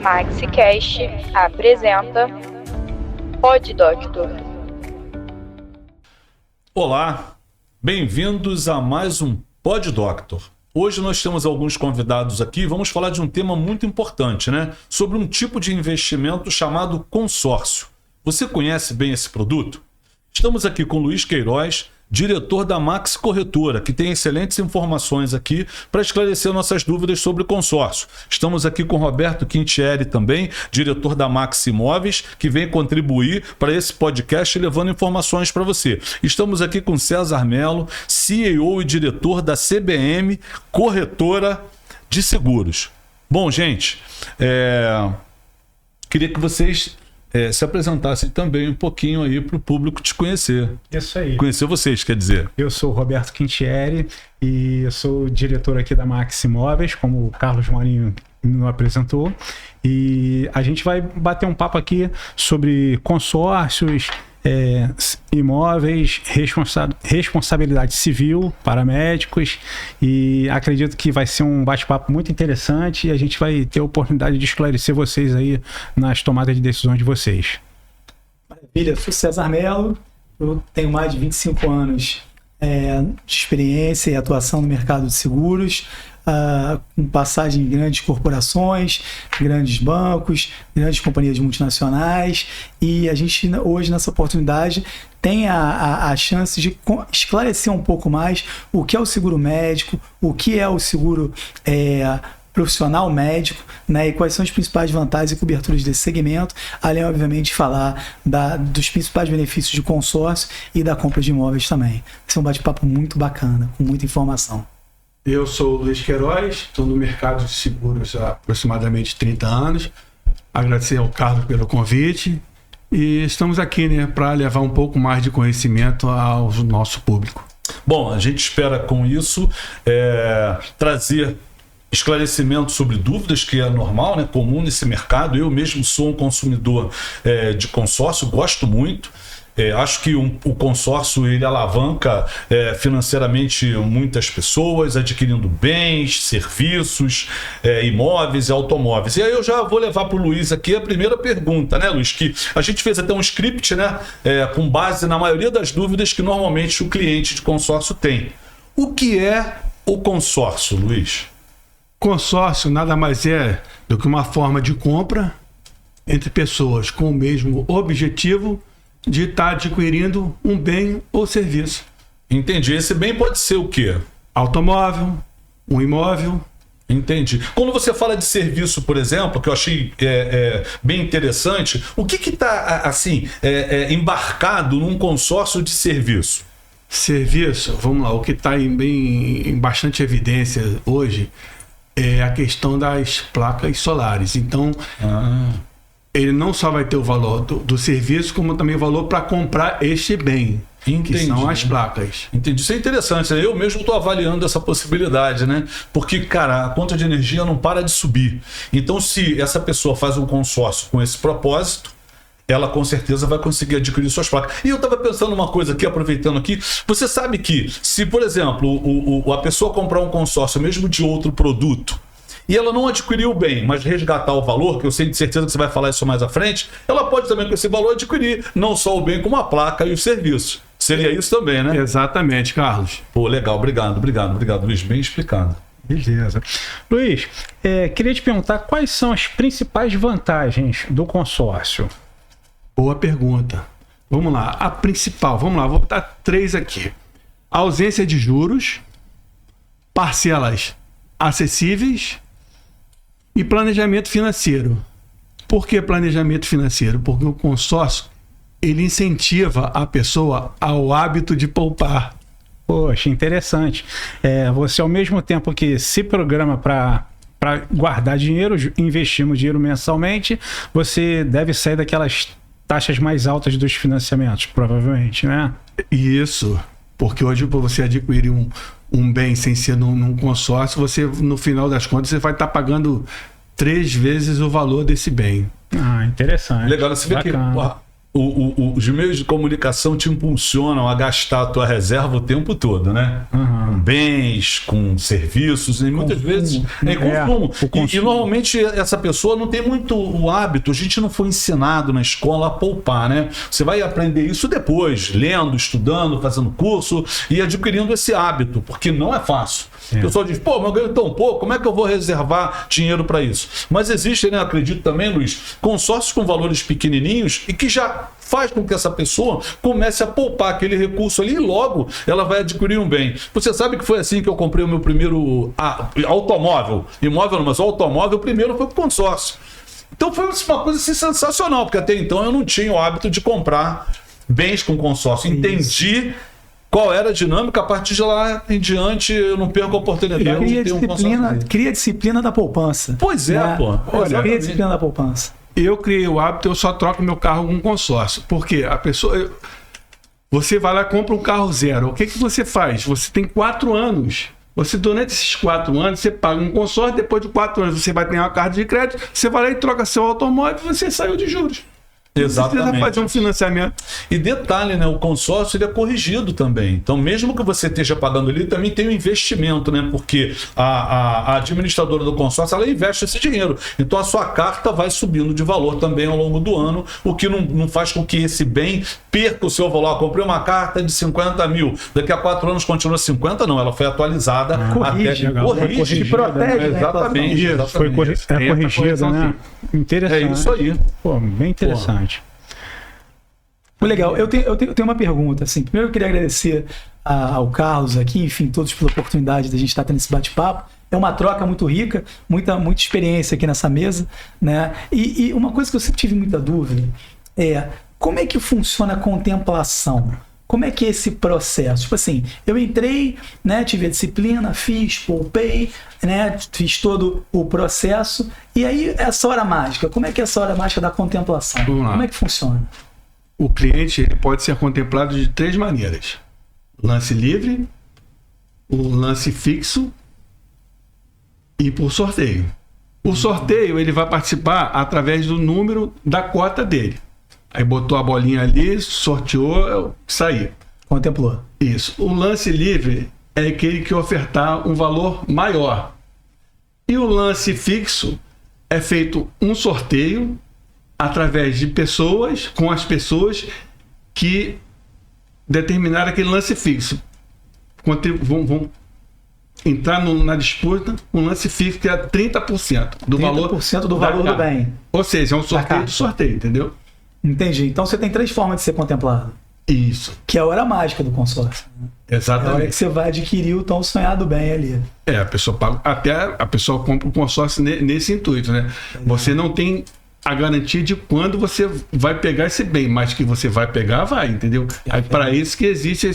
MaxiCast apresenta Pod Doctor. Olá, bem-vindos a mais um Pod Doctor. Hoje nós temos alguns convidados aqui e vamos falar de um tema muito importante, né? Sobre um tipo de investimento chamado consórcio. Você conhece bem esse produto? Estamos aqui com Luiz Queiroz, diretor da Maxi Corretora, que tem excelentes informações aqui para esclarecer nossas dúvidas sobre consórcio. Estamos aqui com Roberto Quintieri também, diretor da Maxi Imóveis, que vem contribuir para esse podcast levando informações para você. Estamos aqui com César Mello, CEO e diretor da CBM Corretora de Seguros. Bom, gente, queria que vocês se apresentassem também um pouquinho aí para o público te conhecer. Isso aí. Conhecer vocês, quer dizer. Eu sou o Roberto Quintieri e eu sou diretor aqui da Maxi Imóveis, como o Carlos Marinho me apresentou. E a gente vai bater um papo aqui sobre consórcios, imóveis, responsabilidade civil para médicos, e acredito que vai ser um bate-papo muito interessante e a gente vai ter a oportunidade de esclarecer vocês aí nas tomadas de decisões de vocês. Maravilha, eu sou César Mello, eu tenho mais de 25 anos de experiência e atuação no mercado de seguros, com passagem em grandes corporações, grandes bancos, grandes companhias multinacionais, e a gente hoje nessa oportunidade tem a chance de esclarecer um pouco mais o que é o seguro médico, o que é o seguro profissional médico, né, e quais são as principais vantagens e coberturas desse segmento, além, obviamente, de falar dos principais benefícios de consórcio e da compra de imóveis também. Esse é um bate-papo muito bacana, com muita informação. Eu sou o Luiz Queiroz, estou no mercado de seguros há aproximadamente 30 anos. Agradecer ao Carlos pelo convite e estamos aqui, né, para levar um pouco mais de conhecimento ao nosso público. Bom, a gente espera com isso trazer esclarecimento sobre dúvidas, que é normal, né, comum nesse mercado. Eu mesmo sou um consumidor de consórcio, gosto muito. Acho que o consórcio ele alavanca financeiramente muitas pessoas, adquirindo bens, serviços, imóveis e automóveis. E aí eu já vou levar para o Luiz aqui a primeira pergunta, né, Luiz? Que a gente fez até um script, né, com base na maioria das dúvidas que normalmente o cliente de consórcio tem. O que é o consórcio, Luiz? Consórcio nada mais é do que uma forma de compra entre pessoas com o mesmo objetivo de estar adquirindo um bem ou serviço. Entendi. Esse bem pode ser o quê? Automóvel, um imóvel. Entendi. Quando você fala de serviço, por exemplo, que eu achei bem interessante, o que está assim, embarcado num consórcio de serviço? Serviço, vamos lá, o que está em bastante evidência hoje é a questão das placas solares. Então, ele não só vai ter o valor do serviço, como também o valor para comprar este bem. Entendi. Que são as placas. Entendi. Isso é interessante. Eu mesmo estou avaliando essa possibilidade, né? Porque, cara, a conta de energia não para de subir. Então, se essa pessoa faz um consórcio com esse propósito, ela com certeza vai conseguir adquirir suas placas. E eu estava pensando uma coisa aqui, aproveitando aqui. Você sabe que se, por exemplo, a pessoa comprar um consórcio mesmo de outro produto, e ela não adquiriu o bem, mas resgatar o valor, que eu sei de certeza que você vai falar isso mais à frente, ela pode também com esse valor adquirir não só o bem, como a placa e o serviço. Seria isso também, né? Exatamente, Carlos. Pô, legal. Obrigado, Luiz. Bem explicado. Beleza. Luiz, queria te perguntar quais são as principais vantagens do consórcio? Boa pergunta. Vamos lá. A principal, vou botar 3 aqui. A ausência de juros, parcelas acessíveis e planejamento financeiro. Por que planejamento financeiro? Porque o consórcio ele incentiva a pessoa ao hábito de poupar. Poxa, interessante. Você, ao mesmo tempo que se programa para guardar dinheiro, investindo dinheiro mensalmente, você deve sair daquelas taxas mais altas dos financiamentos, provavelmente, né? Isso, porque hoje para você adquirir um bem sem ser num consórcio, você, no final das contas, você vai estar pagando 3 vezes o valor desse bem. Interessante. Legal, você vê que os meios de comunicação te impulsionam a gastar a tua reserva o tempo todo, né? Com bens, com serviços, e muitas vezes é consumo. E normalmente essa pessoa não tem muito o hábito, a gente não foi ensinado na escola a poupar, né? Você vai aprender isso depois, lendo, estudando, fazendo curso e adquirindo esse hábito, porque não é fácil. O pessoal diz, pô, mas eu ganho tão pouco, como é que eu vou reservar dinheiro para isso? Mas existem, né, acredito também, Luiz, consórcios com valores pequenininhos e que já faz com que essa pessoa comece a poupar aquele recurso ali e logo ela vai adquirir um bem. Você sabe que foi assim que eu comprei o meu primeiro automóvel. Imóvel não, mas o automóvel primeiro foi pro consórcio. Então foi uma coisa assim, sensacional, porque até então eu não tinha o hábito de comprar bens com consórcio. Entendi qual era a dinâmica, a partir de lá em diante eu não perco a oportunidade de ter um consórcio. Cria a disciplina da poupança. Pois é, né? pô. Cria a disciplina da poupança. Eu criei o hábito, eu só troco meu carro com consórcio. Porque a pessoa... Você vai lá e compra um carro zero. O que você faz? Você tem 4 anos. Você, durante esses 4 anos, você paga um consórcio, depois de 4 anos você vai ter uma carta de crédito, você vai lá e troca seu automóvel e você saiu de juros. Exatamente. Você precisa fazer um financiamento. E detalhe, né? O consórcio ele é corrigido também. Então, mesmo que você esteja pagando ali, também tem um investimento, né? Porque a administradora do consórcio, ela investe esse dinheiro. Então, a sua carta vai subindo de valor também ao longo do ano, o que não faz com que esse bem perca o seu valor. Comprei uma carta de 50 mil, daqui a 4 anos continua 50, não. Ela foi atualizada. Corrige, corrige, protege, né? Exatamente. Foi corrigida, né? Interessante. É isso aí. Pô, bem interessante. Legal, eu tenho uma pergunta, assim. Primeiro eu queria agradecer ao Carlos aqui, enfim, todos pela oportunidade da gente estar tendo esse bate-papo. É uma troca muito rica, muita experiência aqui nessa mesa, né? E uma coisa que eu sempre tive muita dúvida é como é que funciona a contemplação? Como é que é esse processo? Tipo assim, eu entrei, né, tive a disciplina, fiz, poupei, né, fiz todo o processo, e aí essa hora mágica, como é que é essa hora mágica da contemplação? Vamos lá. Como é que funciona? O cliente ele pode ser contemplado de 3 maneiras: lance livre, o lance fixo e por sorteio. O sorteio ele vai participar através do número da cota dele. Aí botou a bolinha ali, sorteou, saiu. Contemplou. Isso. O lance livre é aquele que ofertar um valor maior. E o lance fixo é feito um sorteio através de pessoas, com as pessoas que determinaram aquele lance fixo. Vão entrar na disputa um lance fixo que é 30% do valor. 30% do valor do bem. Ou seja, é um sorteio do sorteio, entendeu? Entendi. Então você tem 3 formas de ser contemplado. Isso. Que é a hora mágica do consórcio. É a hora Exatamente. que você vai adquirir o tão sonhado bem ali. A pessoa paga, até a pessoa compra um consórcio nesse intuito, né? Você não tem a garantia de quando você vai pegar esse bem, mas que você vai pegar, vai, entendeu? Para isso que existem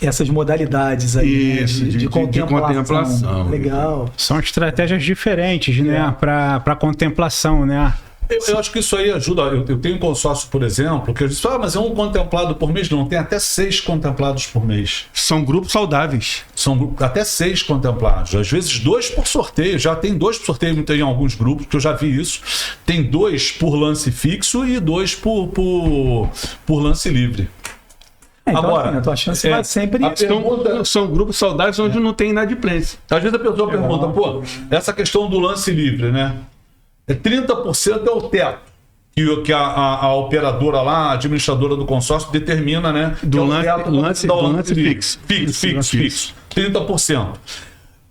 essas modalidades aí, isso, né? de contemplação. Legal. São estratégias diferentes, né? Para contemplação, né? Eu acho que isso aí ajuda. Eu tenho um consórcio, por exemplo, que eu disse, mas é um contemplado por mês? Não, tem até 6 contemplados por mês. São grupos saudáveis. São até 6 contemplados. Às vezes 2 por sorteio. Já tem 2 por sorteio em alguns grupos, que eu já vi isso. Tem 2 por lance fixo e 2 por lance livre. Então, agora, assim, a tua chance vai sempre... São grupos saudáveis onde não tem inadimplência. Às vezes a pessoa pergunta, essa questão do lance livre, né? 30% é o teto que a operadora lá, a administradora do consórcio, determina, né? Do lance fixo. Fixo. 30%.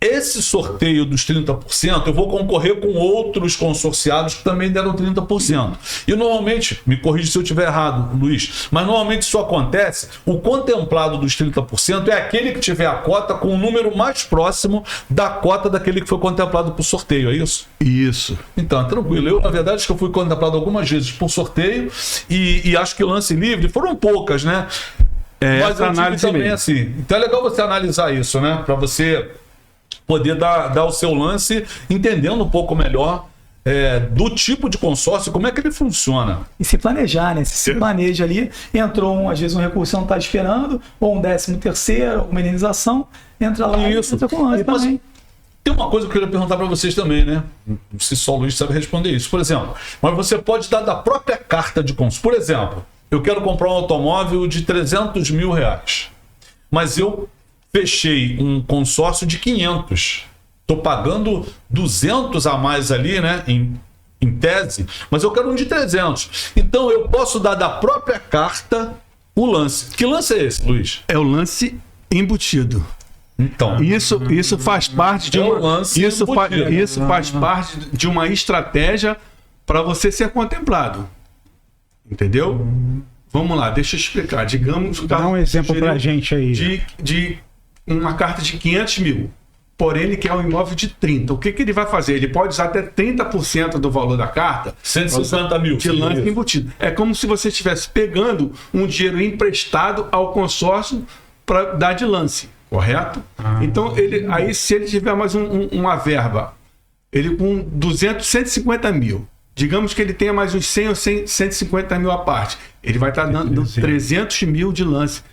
Esse sorteio dos 30%, eu vou concorrer com outros consorciados que também deram 30%. E normalmente, me corrija se eu estiver errado, Luiz, mas normalmente isso acontece, o contemplado dos 30% é aquele que tiver a cota com o número mais próximo da cota daquele que foi contemplado por sorteio, é isso? Isso. Então, tranquilo. Eu, na verdade, acho que eu fui contemplado algumas vezes por sorteio e acho que o lance livre foram poucas, né? Mas eu tive também assim. Então é legal você analisar isso, né? Para você poder dar o seu lance entendendo um pouco melhor do tipo de consórcio, como é que ele funciona. E se planejar, né? Se planeja ali, entrou às vezes um recurso que não está esperando, ou um 13º, uma indenização, entra lá e entra com o lance também. Tem uma coisa que eu queria perguntar para vocês também, né? Não sei se só o Luiz sabe responder isso. Por exemplo, mas você pode dar da própria carta de consumo. Por exemplo, eu quero comprar um automóvel de 300 mil reais, mas eu fechei um consórcio de 500. Estou pagando 200 a mais ali, né? Em tese, mas eu quero um de 300. Então eu posso dar da própria carta o lance. Que lance é esse, Luiz? É o lance embutido. Então, Isso faz parte de É o uma, lance isso embutido. faz parte de uma estratégia para você ser contemplado. Entendeu? Vamos lá, deixa eu explicar. Digamos que o Dá cara um exemplo sugeriu pra gente aí. de uma carta de 500 mil. Porém, ele quer um imóvel de 30. O que ele vai fazer? Ele pode usar até 30% do valor da carta 150 mil. de lance embutido. É como se você estivesse pegando um dinheiro emprestado ao consórcio para dar de lance, correto? Então, aí se ele tiver mais uma verba, ele com 150 mil, digamos que ele tenha mais uns 100 ou 150 mil à parte, ele vai estar dando 300 mil de lance.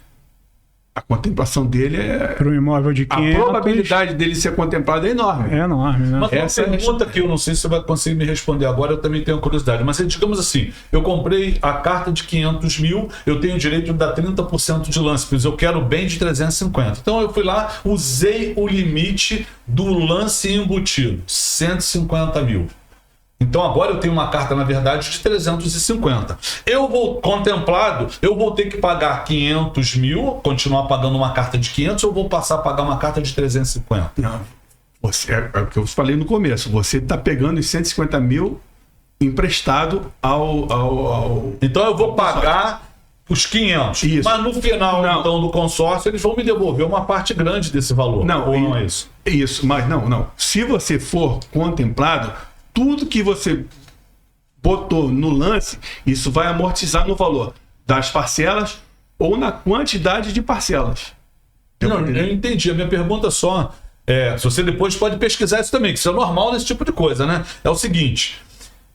A contemplação dele Para um imóvel de 500... A probabilidade dele ser contemplado é enorme. É enorme, né? Mas Essa é uma a pergunta que eu não sei se você vai conseguir me responder agora, eu também tenho curiosidade. Mas digamos assim, eu comprei a carta de 500 mil, eu tenho o direito de dar 30% de lance, pois eu quero bem de 350. Então eu fui lá, usei o limite do lance embutido, 150 mil. Então agora eu tenho uma carta, na verdade, de 350. Eu vou contemplado, eu vou ter que pagar 500 mil, continuar pagando uma carta de 500, ou vou passar a pagar uma carta de 350? Não. É o que eu falei no começo. Você está pegando os 150 mil emprestado ao... Então eu vou pagar os 500. Isso. Mas no final, Não. então, do consórcio, eles vão me devolver uma parte grande desse valor. Não, ou não é isso? Isso, mas não. Se você for contemplado, tudo que você botou no lance, isso vai amortizar no valor das parcelas ou na quantidade de parcelas. Não, eu entendi. A minha pergunta só é, se você depois pode pesquisar isso também, que isso é normal nesse tipo de coisa, né? É o seguinte,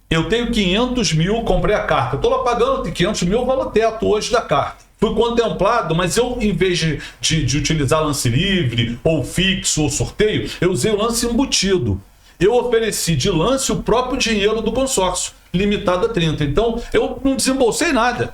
eu tenho 500 mil, comprei a carta, eu estou lá pagando 500 mil o valor teto hoje da carta. Fui contemplado, mas eu, em vez de utilizar lance livre, ou fixo, ou sorteio, eu usei o lance embutido. Eu ofereci de lance o próprio dinheiro do consórcio, limitado a 30%. Então, eu não desembolsei nada.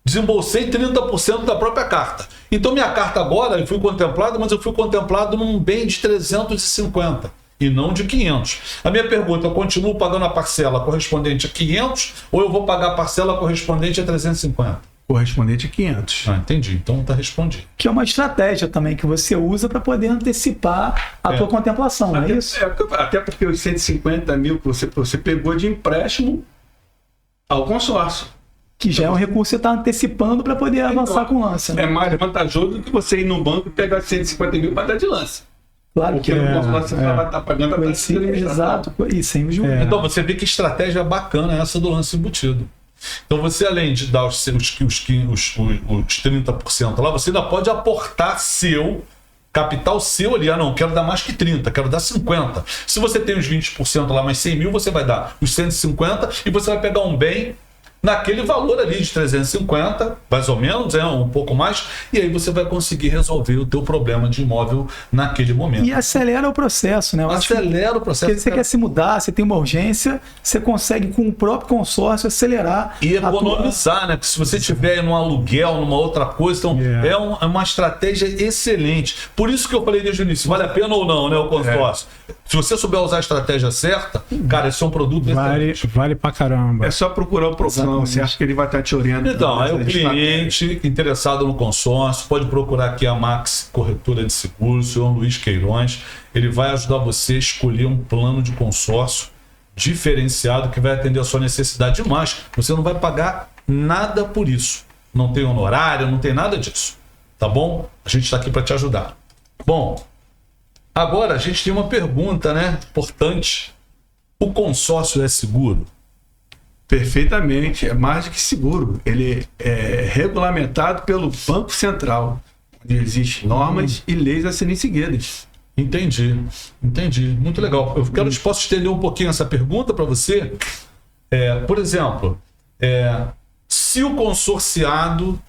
Desembolsei 30% da própria carta. Então, minha carta agora, eu fui contemplado, mas eu fui contemplado num bem de 350 e não de 500. A minha pergunta, eu continuo pagando a parcela correspondente a 500 ou eu vou pagar a parcela correspondente a 350? Correspondente a 500. Ah, entendi. Então está respondido. Que é uma estratégia também que você usa para poder antecipar a tua contemplação, não é isso? Até porque os 150 mil que você pegou de empréstimo ao consórcio. Que já é um recurso que você está antecipando para poder avançar com o lance. Né? É mais vantajoso do que você ir no banco e pegar 150 mil para dar de lance. Claro Porque que no consórcio você vai estar pagando a taxa de Sim, administração. exato. E sem os juros. Então você vê que estratégia bacana é essa do lance embutido. Então você, além de dar os 30% lá, você ainda pode aportar capital seu ali. Ah, não, quero dar mais que 30, quero dar 50. Se você tem os 20% lá, mais 100 mil, você vai dar os 150 e você vai pegar um bem naquele valor ali de 350, mais ou menos, um pouco mais, e aí você vai conseguir resolver o teu problema de imóvel naquele momento. E acelera o processo, né? Eu acho que- Acelera o processo. Porque você quer se mudar, você tem uma urgência, você consegue com o próprio consórcio acelerar E a tua- economizar, né? Porque se você tiver num aluguel, numa outra coisa, então é uma estratégia excelente. Por isso que eu falei desde o início, vale a pena ou não, né, o consórcio? Se você souber usar a estratégia certa, cara, esse é um produto excelente. Vale pra caramba. É só procurar o profissional certo que ele vai estar te orientando. Então, aí o Mas a cliente interessado no consórcio pode procurar aqui a Max Corretora de Seguros, o senhor Luiz Queirões. Ele vai ajudar você a escolher um plano de consórcio diferenciado que vai atender a sua necessidade. Demais, você não vai pagar nada por isso. Não tem honorário, não tem nada disso. Tá bom? A gente está aqui para te ajudar. Bom, agora a gente tem uma pergunta, né? Importante. O consórcio é seguro? Perfeitamente, é mais do que seguro. Ele é regulamentado pelo Banco Central, onde existem normas e leis a serem seguidas. Entendi. Muito legal. Posso estender um pouquinho essa pergunta para você? Por exemplo, se o consorciado,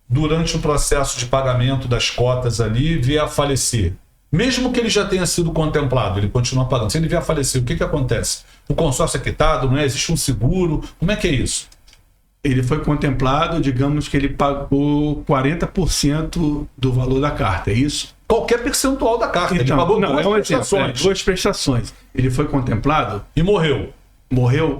durante o processo de pagamento das cotas ali, vier a falecer, Mesmo que ele já tenha sido contemplado, ele continua pagando. Se ele vier a falecer, o que acontece? O consórcio é quitado, não é? Existe um seguro? Como é que é isso? Ele foi contemplado, digamos que ele pagou 40% do valor da carta, é isso? Qualquer percentual da carta. Ele Então, pagou não, duas é um exemplo, prestações. duas prestações. Ele foi contemplado, E morreu. morreu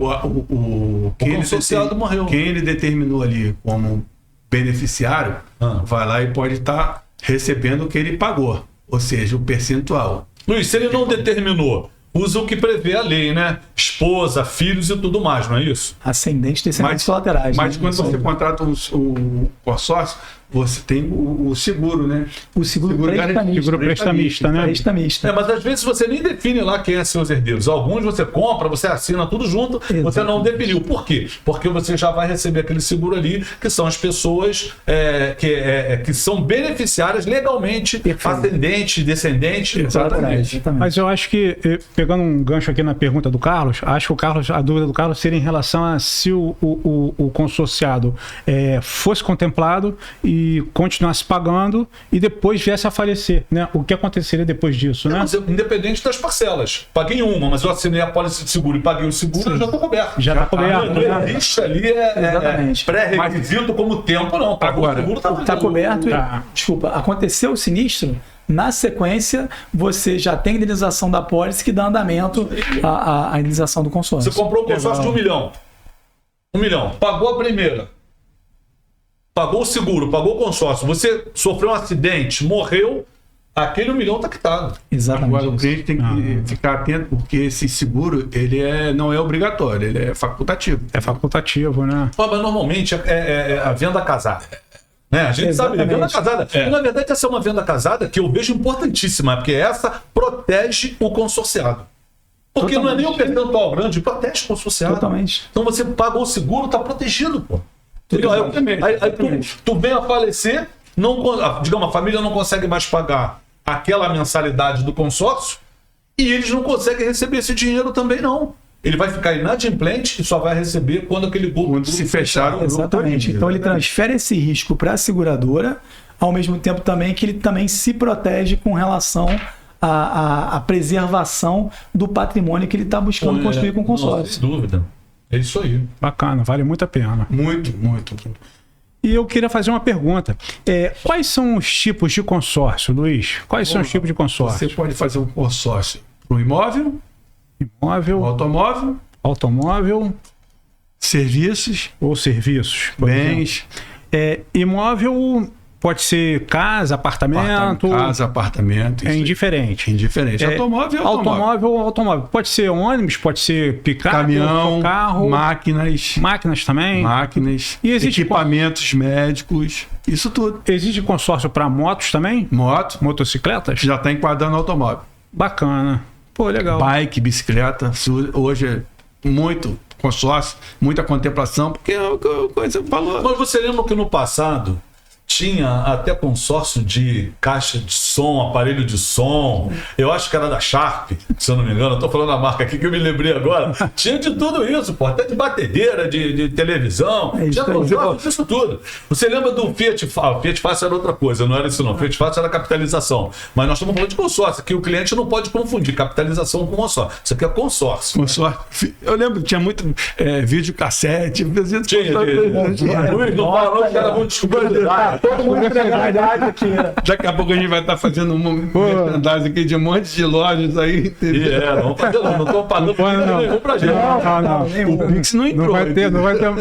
quem consorciado morreu. Quem ele determinou ali como beneficiário, vai lá e pode estar recebendo o que ele pagou, ou seja, o percentual. Luiz, se ele não determinou, usa o que prevê a lei, né? Esposa, filhos e tudo mais, não é isso? Ascendente, descendentes colaterais. Mas né? quando você contrata o consórcio, você tem o seguro, né? O seguro prestamista. Seguro prestamista, né? Prestamista. Mas às vezes você nem define lá quem é seus herdeiros. Alguns você compra, você assina tudo junto, você não definiu. Por quê? Porque você já vai receber aquele seguro ali, que são as pessoas que são beneficiárias legalmente, ascendentes, descendentes. Exatamente. Mas eu acho que, pegando um gancho aqui na pergunta do Carlos, acho que a dúvida do Carlos seria em relação a se o consorciado fosse contemplado e continuasse pagando e depois viesse a falecer, né? O que aconteceria depois disso, né? Mas independente das parcelas. Paguei uma, mas eu assinei a pólice de seguro e paguei o seguro, eu já estou coberto. Já está coberto. Não existe ali Exatamente. pré-requisito como tempo, não. Pagou Agora, o seguro, Está coberto. Tá. Desculpa, aconteceu o sinistro. Na sequência, você já tem a indenização da pólice que dá andamento à indenização do consórcio. Você comprou um consórcio de 1 milhão. 1 milhão. Pagou a primeira. Pagou o seguro, pagou o consórcio. Você sofreu um acidente, morreu, aquele 1 milhão está quitado. Exatamente. Agora o cliente tem que ficar atento, porque esse seguro ele não é obrigatório, ele é facultativo. É facultativo, né? Mas normalmente é a venda casada. Né? A gente sabe, Exatamente. venda casada. E, na verdade, essa é uma venda casada que eu vejo importantíssima, porque essa protege o consorciado. Porque não é nem um percentual grande, protege o consorciado. Totalmente. Então você pagou o seguro, está protegido, pô. Entendeu? Aí tu vem a falecer, digamos, a família não consegue mais pagar aquela mensalidade do consórcio e eles não conseguem receber esse dinheiro também, não. Ele vai ficar inadimplente e só vai receber quando aquele grupo... Quando se fechar o grupo. Exatamente. Então ele transfere esse risco para a seguradora, ao mesmo tempo também que ele também se protege com relação à preservação do patrimônio que ele está buscando construir com o consórcio. Sem dúvida. É isso aí. Bacana, vale muito a pena. Muito, muito. E eu queria fazer uma pergunta. Quais são os tipos de consórcio, Luiz? Quais são os tipos de consórcio? Você pode fazer um consórcio para um imóvel, Imóvel, automóvel serviços, ou serviços? por exemplo. bens, Imóvel pode ser casa, apartamento. casa, apartamento. É isso aí. indiferente. Indiferente. Automóvel. Pode ser ônibus, pode ser picape, Caminhão, carro, máquinas também. e existe equipamentos médicos, isso tudo. Existe consórcio para motos também? Moto, Motocicletas? já está enquadrando automóvel. Bacana. Pô, legal. Bike, bicicleta, hoje é muito consórcio, muita contemplação, porque é uma coisa valor. Mas você lembra que no passado tinha até consórcio de caixa de som, aparelho de som. Eu acho que era da Sharp, se eu não me engano. Eu tô falando a marca aqui que eu me lembrei agora. Tinha de tudo isso, pô. Até de batedeira, de televisão. Tinha consórcio disso tudo. Você lembra do Fiat Fácil? Fiat Fácil era outra coisa, não era isso não. Fiat Fácil era capitalização. Mas nós estamos falando de consórcio, que o cliente não pode confundir capitalização com consórcio. Isso aqui é consórcio. Consórcio. Eu lembro, tinha muito videocassete. Tinha. Luiz, não fala não, que era muito descoberto. Todo mundo verdade aqui. Daqui a pouco a gente vai estar fazendo um merchandising aqui de um monte de lojas aí. Não estou pagando nenhum pra gente. Não. O Pix não entrou.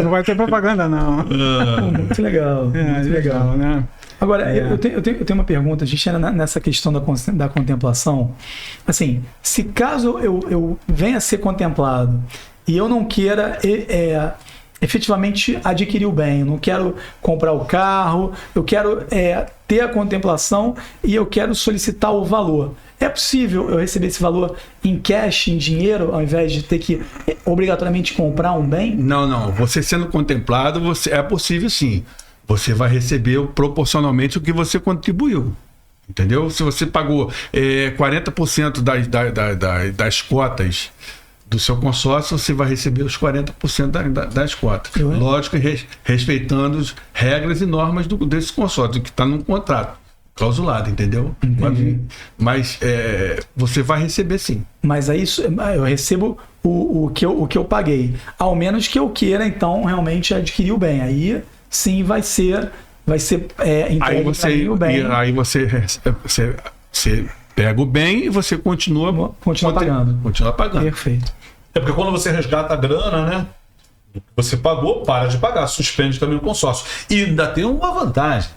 Não vai ter propaganda, não. Muito legal. Muito legal. né? Agora, eu tenho uma pergunta. A gente ainda nessa questão da contemplação. Assim, se caso eu venha a ser contemplado e eu não queira efetivamente adquirir o bem, eu não quero comprar o carro, eu quero ter a contemplação e eu quero solicitar o valor. É possível eu receber esse valor em cash, em dinheiro, ao invés de ter que obrigatoriamente comprar um bem? Não. Você sendo contemplado, é possível sim. Você vai receber proporcionalmente o que você contribuiu. Entendeu? Se você pagou 40% das cotas do seu consórcio, você vai receber os 40% das cotas. Lógico, respeitando as regras e normas desse consórcio, que está no contrato. clausulado, entendeu? Mas você vai receber sim. Mas aí eu recebo o que eu paguei. Ao menos que eu queira, então, realmente adquirir o bem. Aí sim vai ser Aí entregue pra mim o bem. você pega o bem e você continua pagando. Continua pagando. Perfeito. É porque quando você resgata a grana, né? Você pagou, para de pagar, suspende também o consórcio. E ainda tem uma vantagem.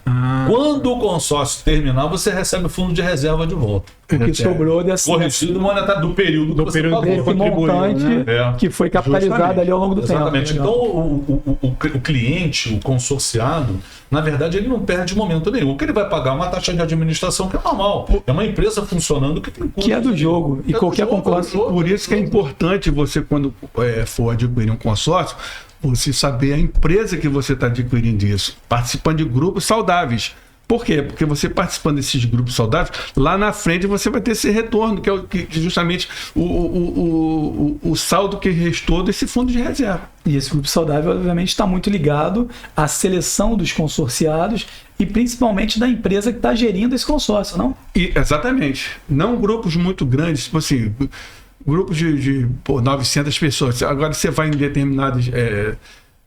Quando o consórcio terminar, você recebe o fundo de reserva de volta. O que sobrou Corrigido monetário do período que você pagou. desse montante, né? que foi capitalizado Justamente. ali ao longo do Exatamente. tempo. Então, o cliente, o consorciado, na verdade, ele não perde momento nenhum. O que ele vai pagar é uma taxa de administração que é normal. É uma empresa funcionando que tem Que é do jogo. E qualquer consórcio. Por isso que é importante você, quando for adquirir um consórcio, você saber a empresa que você está adquirindo isso. Participando de grupos saudáveis. Por quê? Porque você participando desses grupos saudáveis, lá na frente você vai ter esse retorno, que é justamente o saldo que restou desse fundo de reserva. E esse grupo saudável, obviamente, está muito ligado à seleção dos consorciados e principalmente da empresa que está gerindo esse consórcio, não? Exatamente. Não grupos muito grandes, tipo assim, grupos de 900 pessoas. Agora você vai em determinadas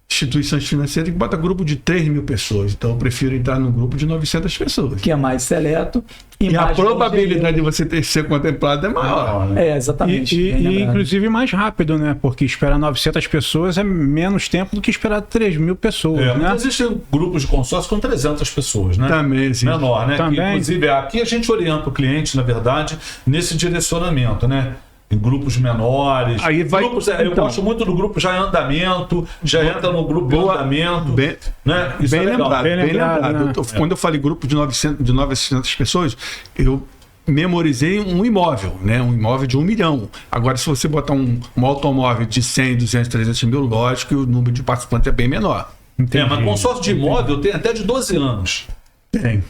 instituições financeiras que bota grupo de 3 mil pessoas. Então eu prefiro entrar num grupo de 900 pessoas. Que é mais seleto. E a mais probabilidade de você ser contemplado é maior. Exatamente. E inclusive mais rápido, né? Porque esperar 900 pessoas é menos tempo do que esperar 3 mil pessoas, né? Mas existem grupos de consórcio com 300 pessoas, né? Também, sim. Menor, né? Também. Que, inclusive, aqui a gente orienta o cliente, na verdade, nesse direcionamento, né? Em grupos menores. Aí vai- Grupos, eu então. gosto muito do grupo já em andamento, já entra no grupo em andamento. Bem, né? Isso bem é legal. lembrado, bem bem lembrado, lembrado. né? Quando eu falei grupo de 900 pessoas, eu memorizei um imóvel, né? Um imóvel de 1 milhão. Agora, se você botar um automóvel de 100, 200, 300 mil, lógico que o número de participantes é bem menor. Mas consórcio de imóvel tem até de 12 anos. Tem.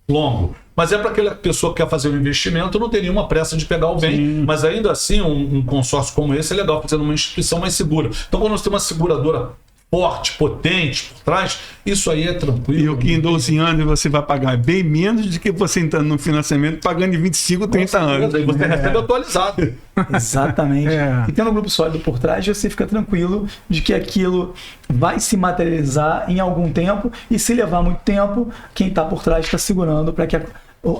Longo. Mas é para aquela pessoa que quer fazer um investimento, não tem nenhuma pressa de pegar o bem. Mas ainda assim, um consórcio como esse é legal, fazendo uma instituição mais segura. Então, quando você tem uma seguradora forte, potente por trás, isso aí é tranquilo. E o que em 12 anos você vai pagar bem menos do que você entrando no financiamento pagando em 25, 30 anos. Aí você recebe atualizado. Exatamente. É. E tendo um grupo sólido por trás, você fica tranquilo de que aquilo vai se materializar em algum tempo e se levar muito tempo, quem está por trás está segurando para que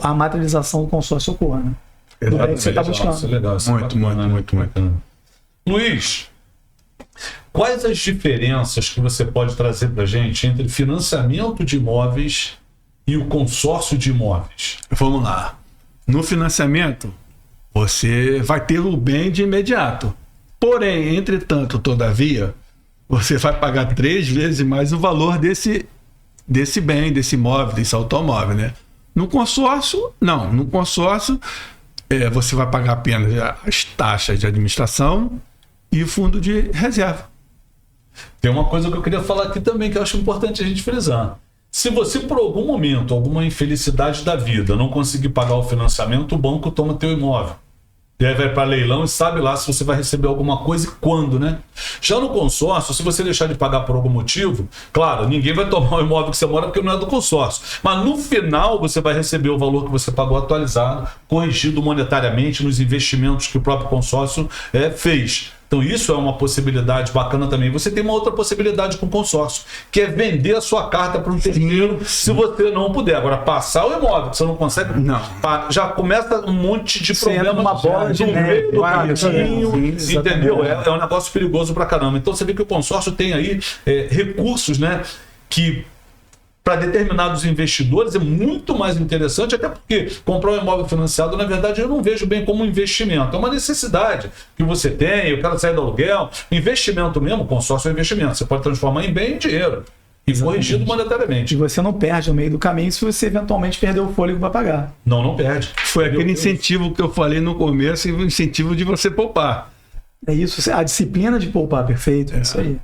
a materialização do consórcio ocorra. Né? Do bem que você está buscando. Isso é legal, isso é Muito, bacana, muito, né? muito. Bacana. Luiz, quais as diferenças que você pode trazer para a gente entre financiamento de imóveis e o consórcio de imóveis? Vamos lá. No financiamento, você vai ter o bem de imediato. Porém, entretanto, todavia, você vai pagar 3 vezes mais o valor desse bem, desse imóvel, desse automóvel, né? No consórcio, não. No consórcio, você vai pagar apenas as taxas de administração e o fundo de reserva. Tem uma coisa que eu queria falar aqui também que eu acho importante a gente frisar. Se você, por algum momento, alguma infelicidade da vida, não conseguir pagar o financiamento, o banco toma teu imóvel. E aí vai para leilão e sabe lá se você vai receber alguma coisa e quando, né? Já no consórcio, se você deixar de pagar por algum motivo, claro, ninguém vai tomar o imóvel que você mora porque não é do consórcio. Mas no final você vai receber o valor que você pagou atualizado, corrigido monetariamente nos investimentos que o próprio consórcio fez. Então isso é uma possibilidade bacana também. Você tem uma outra possibilidade com o consórcio, que é vender a sua carta para um terceiro, se você não puder. Agora, passar o imóvel, que você não consegue, Não. já começa um monte de Você entra problema numa bola de no neve. meio do Claro, caminho, sim, entendeu? exatamente. É um negócio perigoso pra caramba. Então você vê que o consórcio tem aí recursos, né, que para determinados investidores é muito mais interessante, até porque comprar um imóvel financiado, na verdade, eu não vejo bem como um investimento. É uma necessidade que você tem, eu quero sair do aluguel. Investimento mesmo, consórcio é investimento. Você pode transformar em bem em dinheiro e corrigido E monetariamente. você não perde no meio do caminho se você eventualmente perder o fôlego para pagar. Não perde. Foi aquele incentivo que eu falei no começo, o incentivo de você poupar. É isso, a disciplina de poupar, perfeito. É isso aí.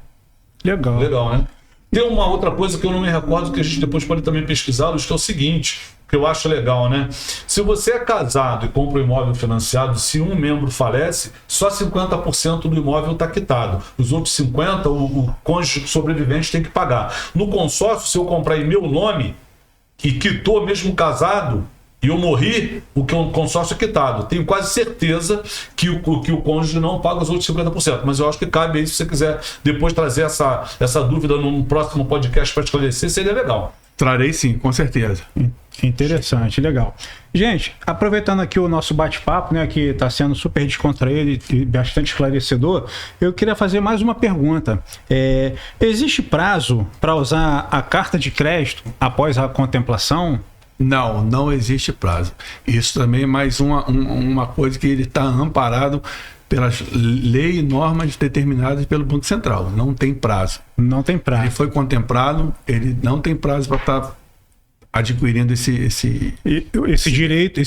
Legal. Legal, né? Tem uma outra coisa que eu não me recordo, que a gente depois pode também pesquisar, que é o seguinte, que eu acho legal, né? Se você é casado e compra um imóvel financiado, se um membro falece, só 50% do imóvel está quitado. Os outros 50%, o cônjuge sobrevivente tem que pagar. No consórcio, se eu comprar em meu nome, que quitou mesmo casado e eu morri, o consórcio é quitado. Tenho quase certeza que o cônjuge não paga os outros 50%. Mas eu acho que cabe aí, se você quiser depois trazer essa dúvida num próximo podcast para esclarecer, seria legal. Trarei sim, com certeza. Interessante, legal. Gente, aproveitando aqui o nosso bate-papo, né, que está sendo super descontraído e bastante esclarecedor, eu queria fazer mais uma pergunta. Existe prazo para usar a carta de crédito após a contemplação? Não existe prazo. Isso também é mais uma coisa que ele está amparado pelas leis e normas determinadas pelo Banco Central. Não tem prazo. Não tem prazo. Ele foi contemplado, ele não tem prazo para estar adquirindo esse direito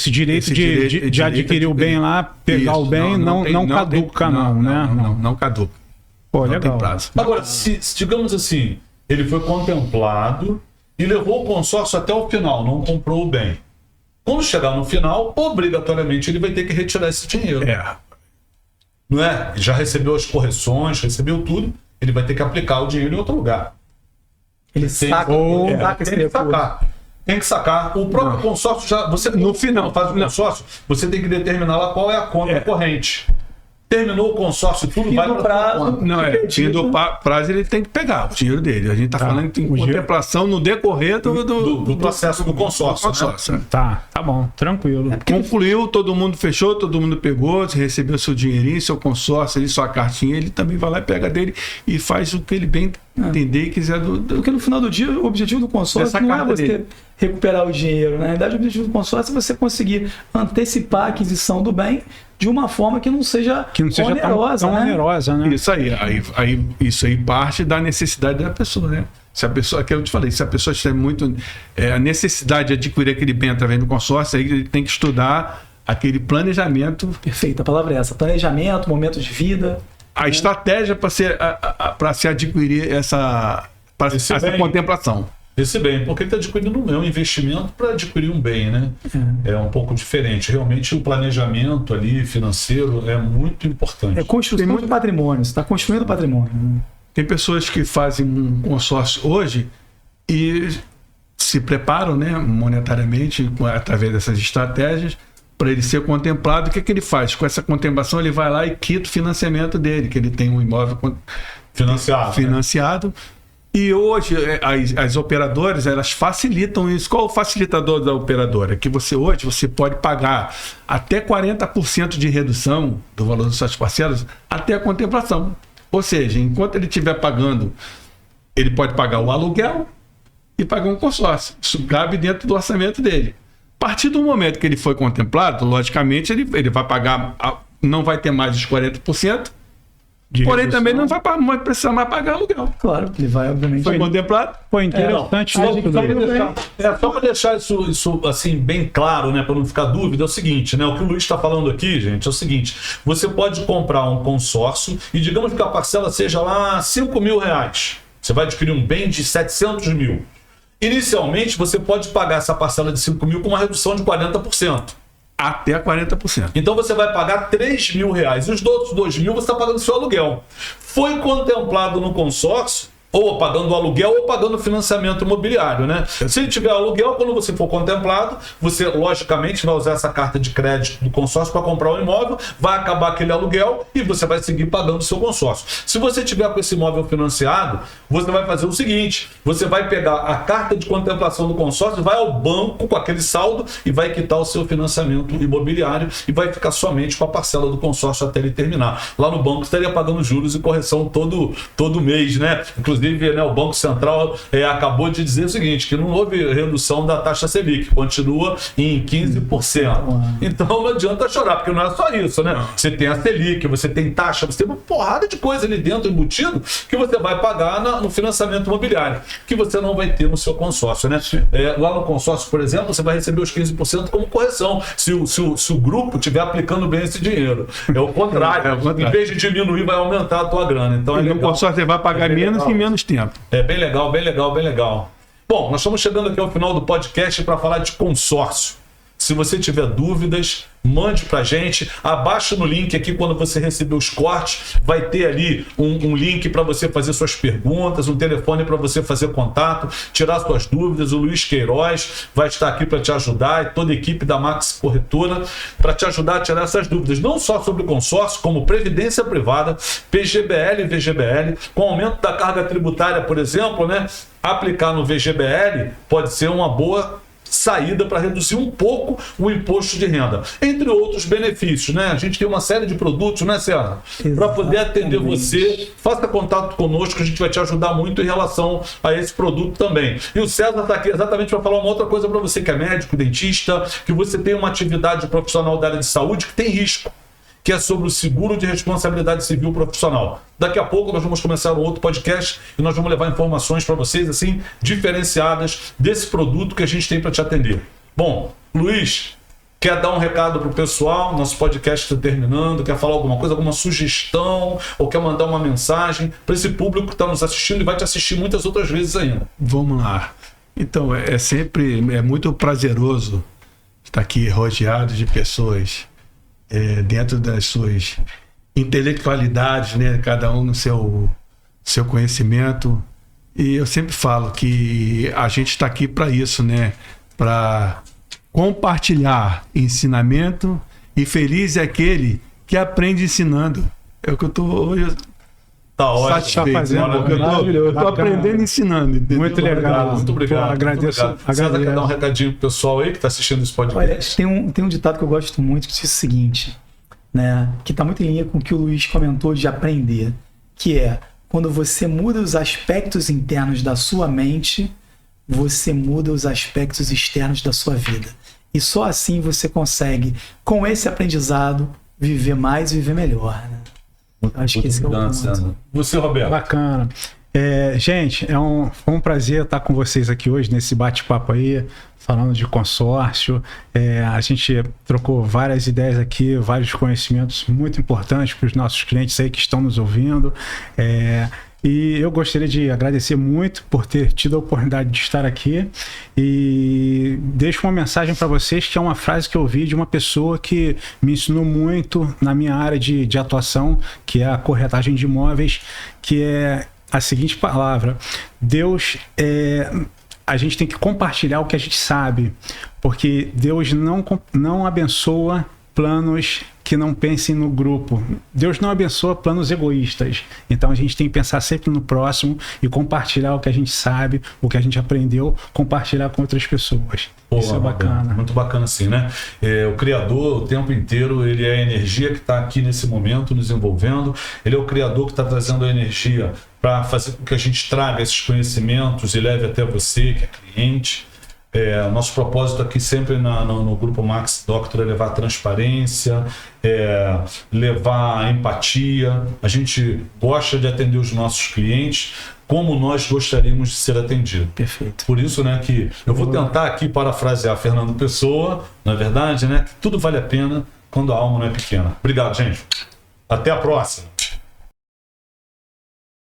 de adquirir o bem lá, pegar o bem, não caduca, né? Não caduca. Pô, não legal. tem prazo. Agora, se digamos assim, ele foi contemplado e levou o consórcio até o final, não comprou o bem. Quando chegar no final, obrigatoriamente ele vai ter que retirar esse dinheiro. Não é? Já recebeu as correções, recebeu tudo, ele vai ter que aplicar o dinheiro em outro lugar. Ele saca, Tem que sacar. O próprio consórcio já. Você, no final, faz o consórcio, você tem que determinar lá qual é a conta corrente. Terminou o consórcio, tudo vai para prazo. Fim do prazo, ele tem que pegar o dinheiro dele. A gente está falando que tem contemplação no decorrer do processo do consórcio. Né? Tá bom, tranquilo. Concluiu, todo mundo fechou, todo mundo pegou, recebeu seu dinheirinho, seu consórcio, sua cartinha, ele também vai lá e pega dele e faz o que ele bem entender e quiser. Porque no final do dia, o objetivo do consórcio não é você recuperar o dinheiro. Na verdade, o objetivo do consórcio é você conseguir antecipar a aquisição do bem de uma forma que não seja tão onerosa, né? Isso aí, isso aí parte da necessidade da pessoa, né? Se a pessoa, que eu te falei, se a pessoa tiver muito a necessidade de adquirir aquele bem através do consórcio, aí ele tem que estudar aquele planejamento. Perfeito, a palavra é essa: planejamento, momento de vida. A estratégia para se adquirir essa contemplação. Esse bem, porque ele está adquirindo um investimento para adquirir um bem, né? É um pouco diferente. Realmente o planejamento ali financeiro é muito importante. É construção de patrimônio, você está construindo patrimônio. Tem pessoas que fazem um consórcio hoje e se preparam, né, monetariamente através dessas estratégias para ele ser contemplado. O que ele faz? Com essa contemplação ele vai lá e quita o financiamento dele, que ele tem um imóvel financiado. E hoje as operadoras, elas facilitam isso. Qual o facilitador da operadora? Que hoje você pode pagar até 40% de redução do valor das suas parcelas até a contemplação. Ou seja, enquanto ele estiver pagando, ele pode pagar o aluguel e pagar um consórcio. Isso cabe dentro do orçamento dele. A partir do momento que ele foi contemplado, logicamente ele vai pagar, não vai ter mais os 40%, porém também não vai precisar mais pagar aluguel. Claro, ele vai, obviamente. Foi contemplado? Foi interessante. Só para deixar isso assim bem claro, né, para não ficar dúvida, é o seguinte, né, o que o Luiz está falando aqui, gente, é o seguinte: você pode comprar um consórcio e digamos que a parcela seja lá R$5.000. Você vai adquirir um bem de 700 mil. Inicialmente, você pode pagar essa parcela de 5 mil com uma redução de 40%. Até 40%. Então você vai pagar R$3.000. E os outros 2.000 você está pagando seu aluguel. Foi contemplado no consórcio, ou pagando o aluguel ou pagando o financiamento imobiliário, né? Se ele tiver aluguel, quando você for contemplado, você logicamente vai usar essa carta de crédito do consórcio para comprar um imóvel, vai acabar aquele aluguel e você vai seguir pagando o seu consórcio. Se você tiver com esse imóvel financiado, você vai fazer o seguinte: você vai pegar a carta de contemplação do consórcio, vai ao banco com aquele saldo e vai quitar o seu financiamento imobiliário e vai ficar somente com a parcela do consórcio até ele terminar. Lá no banco estaria pagando juros e correção todo mês, né? Inclusive, né, o Banco Central acabou de dizer o seguinte, que não houve redução da taxa Selic, continua em 15%. Então não adianta chorar, porque não é só isso, né? Você tem a Selic, você tem taxa, você tem uma porrada de coisa ali dentro embutido que você vai pagar no financiamento imobiliário, que você não vai ter no seu consórcio, né? Lá no consórcio, por exemplo, você vai receber os 15% como correção, se o grupo estiver aplicando bem esse dinheiro. É o contrário. Em vez de diminuir, vai aumentar a tua grana. Então no consórcio você vai pagar menos e menos tempo. É bem legal, bem legal, bem legal. Bom, nós estamos chegando aqui ao final do podcast para falar de consórcio. Se você tiver dúvidas, mande pra gente. Abaixa no link aqui, quando você receber os cortes, vai ter ali um link para você fazer suas perguntas, um telefone para você fazer contato, tirar suas dúvidas. O Luiz Queiroz vai estar aqui para te ajudar, e toda a equipe da Max Corretora, para te ajudar a tirar essas dúvidas, não só sobre consórcio, como previdência privada, PGBL e VGBL. Com o aumento da carga tributária, por exemplo, né, aplicar no VGBL pode ser uma boa saída para reduzir um pouco o imposto de renda, entre outros benefícios, né? A gente tem uma série de produtos, né, César? Para poder atender você, faça contato conosco, a gente vai te ajudar muito em relação a esse produto também. E o César está aqui exatamente para falar uma outra coisa para você que é médico, dentista, que você tem uma atividade profissional da área de saúde que tem risco, que é sobre o seguro de responsabilidade civil profissional. Daqui a pouco nós vamos começar um outro podcast e nós vamos levar informações para vocês, assim, diferenciadas desse produto que a gente tem para te atender. Bom, Luiz, quer dar um recado para o pessoal? Nosso podcast está terminando. Quer falar alguma coisa, alguma sugestão? Ou quer mandar uma mensagem para esse público que está nos assistindo e vai te assistir muitas outras vezes ainda? Vamos lá. Então, é muito prazeroso estar aqui rodeado de pessoas dentro das suas intelectualidades, né? Cada um no seu conhecimento. E eu sempre falo que a gente está aqui para isso, né? Para compartilhar ensinamento, e feliz é aquele que aprende ensinando. É o que eu estou hoje Tá ótimo. satisfeito, fazendo, né? Porque eu tô aprendendo ensinando. Entendeu? Muito legal. Muito obrigado. Pô, agradeço. Muito obrigado. César, quer dar um recadinho pro pessoal aí que está assistindo esse Olha, podcast? tem um ditado que eu gosto muito, que diz o seguinte, né? Que está muito em linha com o que o Luiz comentou de aprender, que é: quando você muda os aspectos internos da sua mente, você muda os aspectos externos da sua vida. E só assim você consegue, com esse aprendizado, viver mais e viver melhor, né? Acho que esse é o ponto. Você, Roberto? Bacana. Gente, foi um prazer estar com vocês aqui hoje nesse bate-papo aí, falando de consórcio. A gente trocou várias ideias aqui, vários conhecimentos muito importantes para os nossos clientes aí que estão nos ouvindo. E eu gostaria de agradecer muito por ter tido a oportunidade de estar aqui, e deixo uma mensagem para vocês, que é uma frase que eu ouvi de uma pessoa que me ensinou muito na minha área de atuação, que é a corretagem de imóveis, que é a seguinte palavra: Deus a gente tem que compartilhar o que a gente sabe, porque Deus não abençoa planos que não pensem no grupo. Deus não abençoa planos egoístas. Então a gente tem que pensar sempre no próximo e compartilhar o que a gente sabe, o que a gente aprendeu, compartilhar com outras pessoas. Isso é bacana. Muito bacana, assim, né? O Criador, o tempo inteiro, ele é a energia que está aqui nesse momento nos envolvendo. Ele é o Criador que está trazendo a energia para fazer com que a gente traga esses conhecimentos e leve até você, que é cliente. Nosso propósito aqui sempre no Grupo Max Doctor é levar transparência, levar empatia. A gente gosta de atender os nossos clientes como nós gostaríamos de ser atendidos. Perfeito. Por isso, né, que eu vou tentar aqui parafrasear Fernando Pessoa, na verdade, né, que tudo vale a pena quando a alma não é pequena. Obrigado, gente. Até a próxima.